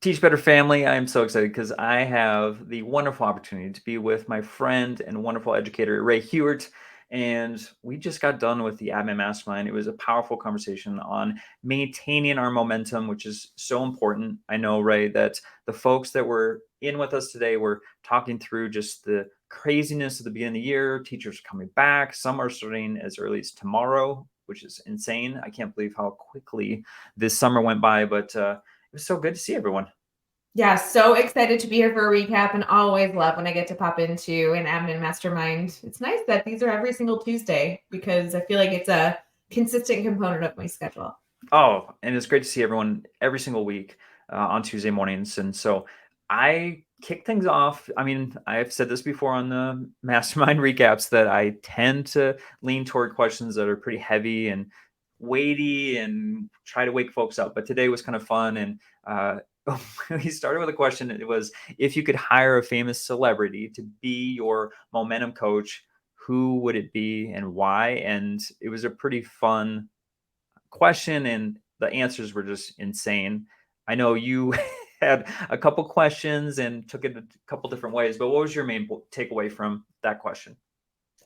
Teach Better family, I am so excited because I have the wonderful opportunity to be with my friend and wonderful educator, Ray Hughart. And we just got done with the Admin Mastermind. It was a powerful conversation on maintaining our momentum, which is so important. I know, Ray, that the folks that were in with us today were talking through just the craziness of the beginning of the year. Teachers are coming back. Some are starting as early as tomorrow, which is insane. I can't believe how quickly this summer went by, but it was so good to see everyone. Yeah, so excited to be here for a recap and always love when I get to pop into an admin mastermind. It's nice that these are every single Tuesday because I feel like it's a consistent component of my schedule. Oh, and it's great to see everyone every single week on Tuesday mornings. And so I kick things off. I mean, I've said this before on the mastermind recaps that I tend to lean toward questions that are pretty heavy and weighty and try to wake folks up. But today was kind of fun. And we started with a question. It was, if you could hire a famous celebrity to be your momentum coach, who would it be and why? And it was a pretty fun question, and the answers were just insane. I know you had a couple questions and took it a couple different ways, but what was your main takeaway from that question?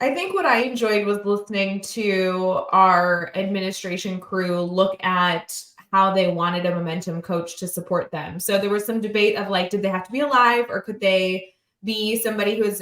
I think what I enjoyed was listening to our administration crew look at how they wanted a momentum coach to support them. So there was some debate of like, did they have to be alive or could they be somebody who's,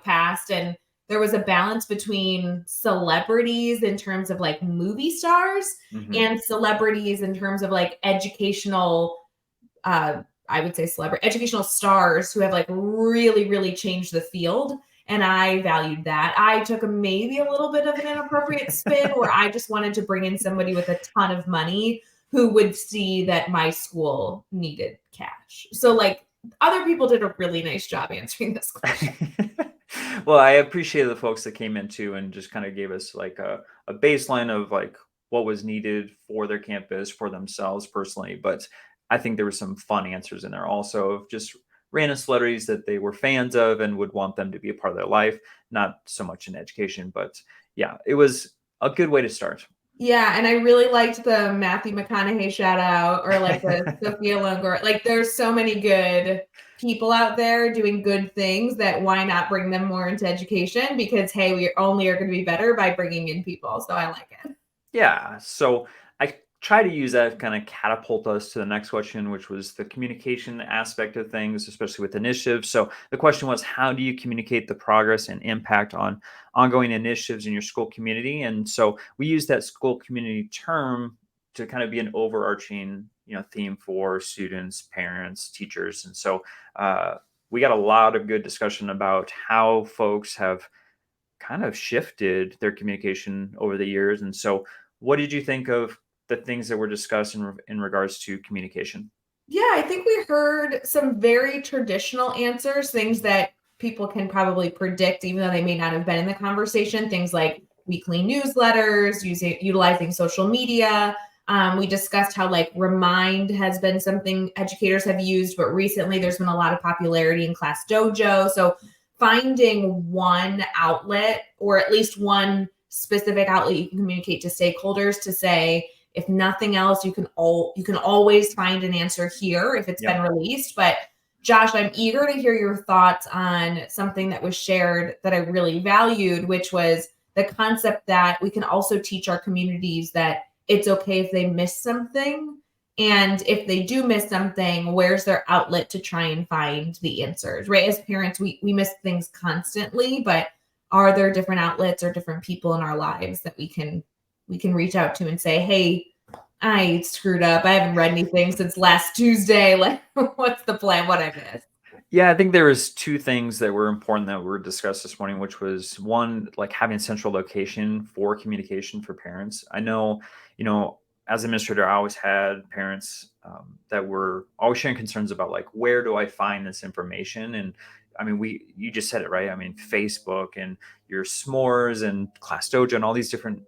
passed? And there was a balance between celebrities in terms of like movie stars Mm-hmm. and celebrities in terms of like educational, I would say celebrity educational stars who have like really, really changed the field. And I valued that. I took maybe a little bit of an inappropriate spin where I just wanted to bring in somebody with a ton of money who would see that my school needed cash. So, like, other people did a really nice job answering this question. Well, I appreciate the folks that came in too and just kind of gave us like a baseline of like what was needed for their campus, for themselves personally. But I think there were some fun answers in there also of just random celebrities that they were fans of and would want them to be a part of their life. Not so much in education, but yeah, it was a good way to start. Yeah, and I really liked the Matthew McConaughey shout out or like the Sophia Longoria. Like there's so many good people out there doing good things that why not bring them more into education because hey, we only are going to be better by bringing in people. So I like it. Yeah. So I try to use that kind of catapult us to the next question, which was the communication aspect of things, especially with initiatives. So the question was, how do you communicate the progress and impact on ongoing initiatives in your school community? And so we use that school community term to kind of be an overarching, theme for students, parents, teachers. And so we got a lot of good discussion about how folks have kind of shifted their communication over the years. And so, what did you think of the things that were discussed in regards to communication? Yeah, I think we heard some very traditional answers, things that people can probably predict, even though they may not have been in the conversation. Things like weekly newsletters, utilizing social media. We discussed how like Remind has been something educators have used, but recently there's been a lot of popularity in Class Dojo. So finding one outlet or at least one specific outlet you can communicate to stakeholders to say, if nothing else, you can always find an answer here if it's been Yep. released. But Josh, I'm eager to hear your thoughts on something that was shared that I really valued, which was the concept that we can also teach our communities that it's okay if they miss something. And if they do miss something, where's their outlet to try and find the answers, right? As parents, we miss things constantly, but are there different outlets or different people in our lives that we can reach out to and say, hey, I screwed up. I haven't read anything since last Tuesday. Like, what's the plan? What I missed? Yeah, I think there was two things that were important that were discussed this morning, which was one, like having central location for communication for parents. I know, as administrator, I always had parents that were always sharing concerns about like, where do I find this information? And I mean, you just said it right. I mean, Facebook and your s'mores and Class Dojo and all these different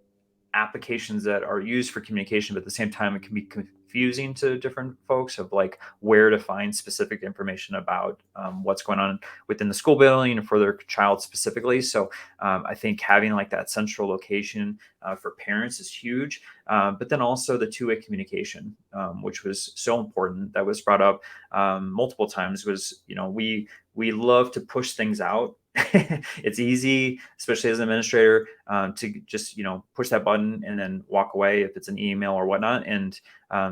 applications that are used for communication, but at the same time, it can be confusing to different folks of like where to find specific information about what's going on within the school building and for their child specifically. So I think having like that central location for parents is huge. But then also the two-way communication, which was so important, that was brought up multiple times, was, we love to push things out. It's easy, especially as an administrator, to just push that button and then walk away if it's an email or whatnot. And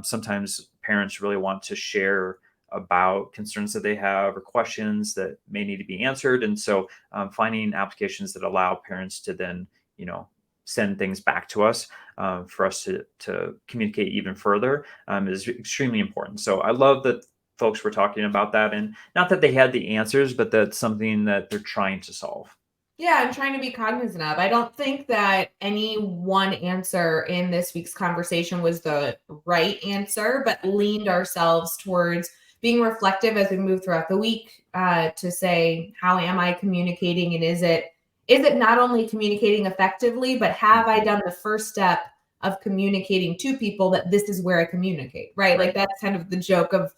sometimes parents really want to share about concerns that they have or questions that may need to be answered. And so finding applications that allow parents to then send things back to us for us to communicate even further is extremely important. So I love that folks were talking about that, and not that they had the answers, but that's something that they're trying to solve. Yeah, I'm trying to be cognizant of. I don't think that any one answer in this week's conversation was the right answer, but leaned ourselves towards being reflective as we move throughout the week to say, how am I communicating? And is it not only communicating effectively, but have I done the first step of communicating to people that this is where I communicate, right? Like that's kind of the joke of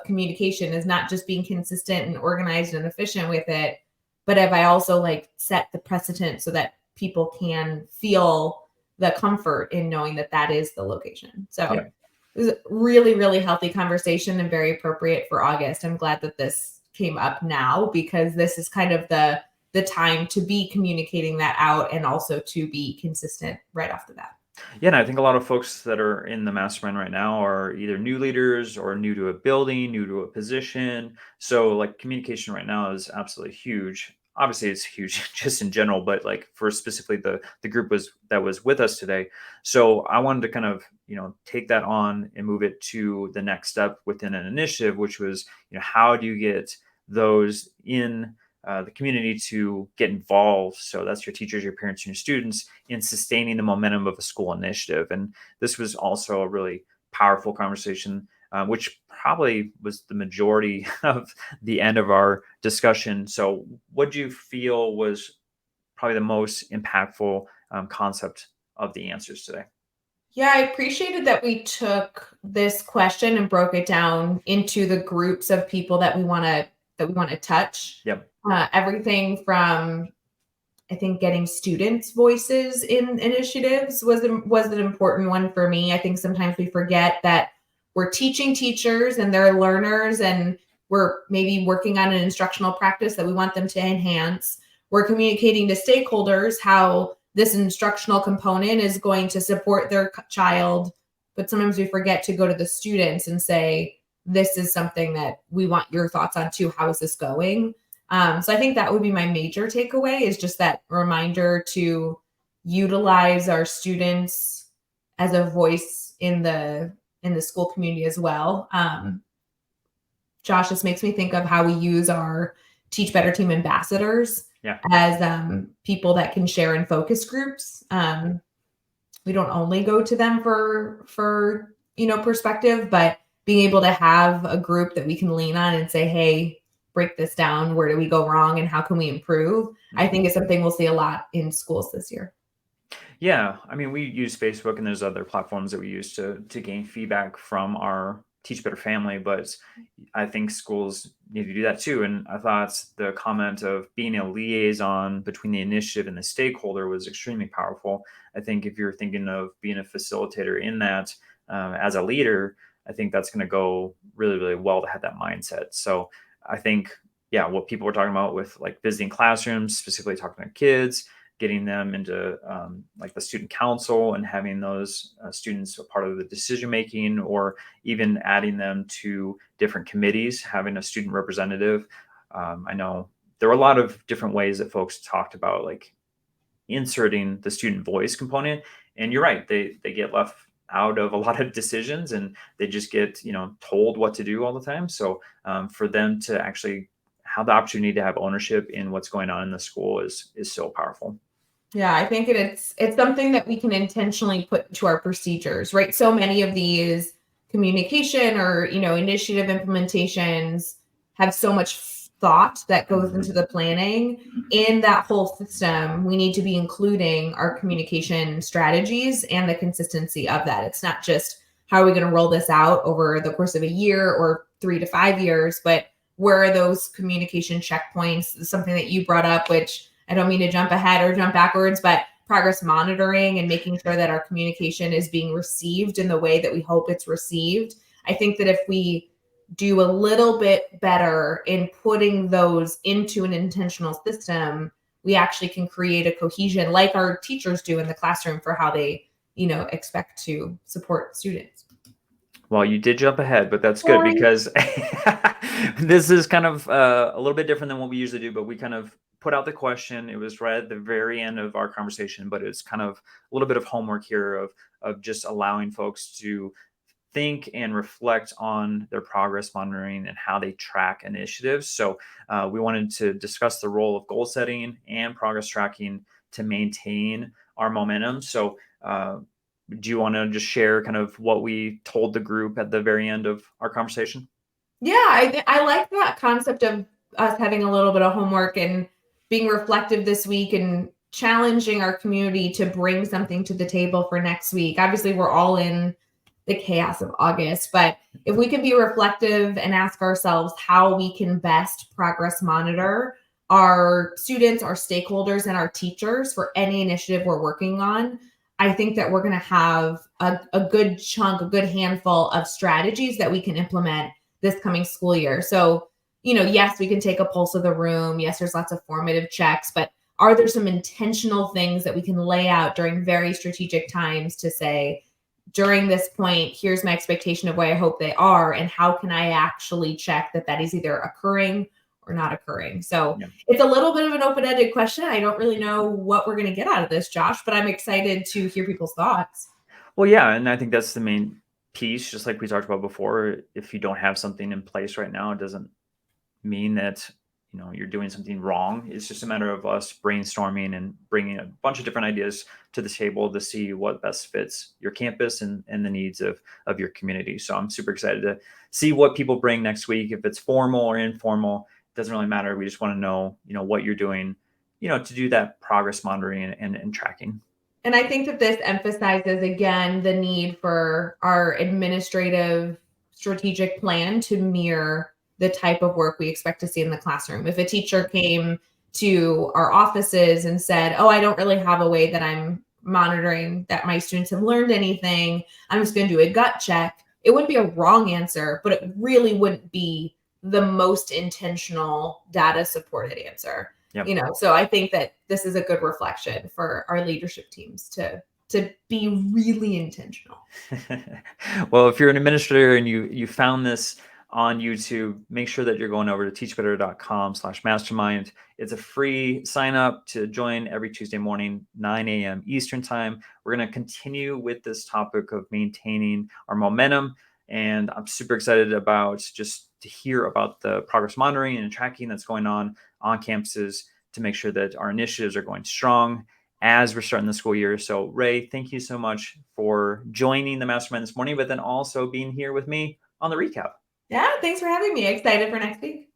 communication, is not just being consistent and organized and efficient with it, but have I also like set the precedent so that people can feel the comfort in knowing that that is the location. So it was a really, really healthy conversation and very appropriate for August. I'm glad that this came up now, because this is kind of the time to be communicating that out and also to be consistent right off the bat. Yeah, and I think a lot of folks that are in the mastermind right now are either new leaders or new to a building, new to a position. So like communication right now is absolutely huge. Obviously it's huge just in general, but like for specifically the group that was with us today. So I wanted to kind of, take that on and move it to the next step within an initiative, which was, how do you get those in the community to get involved? So that's your teachers, your parents, and your students in sustaining the momentum of a school initiative. And this was also a really powerful conversation, which probably was the majority of the end of our discussion. So what do you feel was probably the most impactful concept of the answers today? Yeah, I appreciated that we took this question and broke it down into the groups of people that we want to touch. Yep. Everything from, I think, getting students' voices in initiatives was an important one for me. I think sometimes we forget that we're teaching teachers and they're learners, and we're maybe working on an instructional practice that we want them to enhance. We're communicating to stakeholders how this instructional component is going to support their child, but sometimes we forget to go to the students and say, this is something that we want your thoughts on too. How is this going? So I think that would be my major takeaway, is just that reminder to utilize our students as a voice in the school community as well. Josh, this makes me think of how we use our Teach Better Team ambassadors as people that can share in focus groups. We don't only go to them for perspective, but being able to have a group that we can lean on and say, hey, break this down. Where do we go wrong and how can we improve? I think is something we'll see a lot in schools this year. Yeah, I mean, we use Facebook and there's other platforms that we use to gain feedback from our Teach Better family, but I think schools need to do that too. And I thought the comment of being a liaison between the initiative and the stakeholder was extremely powerful. I think if you're thinking of being a facilitator in that as a leader, I think that's going to go really, really well to have that mindset. So I think, yeah, what people were talking about with like visiting classrooms, specifically talking to kids, getting them into like the student council and having those students a part of the decision making, or even adding them to different committees, having a student representative. I know there were a lot of different ways that folks talked about like inserting the student voice component. And you're right, they get left out of a lot of decisions and they just get told what to do all the time. So for them to actually have the opportunity to have ownership in what's going on in the school is so powerful. Yeah, I think it's something that we can intentionally put into our procedures, right? So many of these communication or initiative implementations have so much thought that goes into the planning. In that whole system, we need to be including our communication strategies and the consistency of that. It's not just how are we going to roll this out over the course of a year or 3 to 5 years, but where are those communication checkpoints? Something that you brought up, which I don't mean to jump ahead or jump backwards, but progress monitoring and making sure that our communication is being received in the way that we hope it's received. I think that if we do a little bit better in putting those into an intentional system, we actually can create a cohesion like our teachers do in the classroom for how they, expect to support students. Well, you did jump ahead, but that's good Sorry. because this is kind of a little bit different than what we usually do, but we kind of put out the question. It was right at the very end of our conversation, but it's kind of a little bit of homework here of just allowing folks to think and reflect on their progress monitoring and how they track initiatives. So we wanted to discuss the role of goal setting and progress tracking to maintain our momentum. So do you want to just share kind of what we told the group at the very end of our conversation? Yeah, I like that concept of us having a little bit of homework and being reflective this week and challenging our community to bring something to the table for next week. Obviously, we're all in the chaos of August, but if we can be reflective and ask ourselves how we can best progress monitor our students, our stakeholders, and our teachers for any initiative we're working on, I think that we're going to have a good chunk, a good handful of strategies that we can implement this coming school year. So, yes, we can take a pulse of the room. Yes, there's lots of formative checks, but are there some intentional things that we can lay out during very strategic times to say, during this point, here's my expectation of what I hope they are, and how can I actually check that is either occurring or not occurring? So Yeah. it's a little bit of an open-ended question. I don't really know what we're going to get out of this, Josh, but I'm excited to hear people's thoughts. Well, yeah, and I think that's the main piece, just like we talked about before. If you don't have something in place right now, it doesn't mean that you're doing something wrong. It's just a matter of us brainstorming and bringing a bunch of different ideas to the table to see what best fits your campus and the needs of your community. So I'm super excited to see what people bring next week. If it's formal or informal, it doesn't really matter. We just want to know what you're doing to do that progress monitoring and tracking. And I think that this emphasizes again the need for our administrative strategic plan to mirror the type of work we expect to see in the classroom. If a teacher came to our offices and said, "Oh, I don't really have a way that I'm monitoring that my students have learned anything. I'm just going to do a gut check." It wouldn't be a wrong answer, but it really wouldn't be the most intentional data supported answer. Yep. So I think that this is a good reflection for our leadership teams to be really intentional. Well, if you're an administrator and you found this on YouTube, make sure that you're going over to teachbetter.com/mastermind. It's a free sign up to join every Tuesday morning, 9 a.m. Eastern time. We're going to continue with this topic of maintaining our momentum. And I'm super excited about just to hear about the progress monitoring and tracking that's going on campuses to make sure that our initiatives are going strong as we're starting the school year. So Ray, thank you so much for joining the Mastermind this morning, but then also being here with me on the recap. Yeah, thanks for having me. Excited for next week.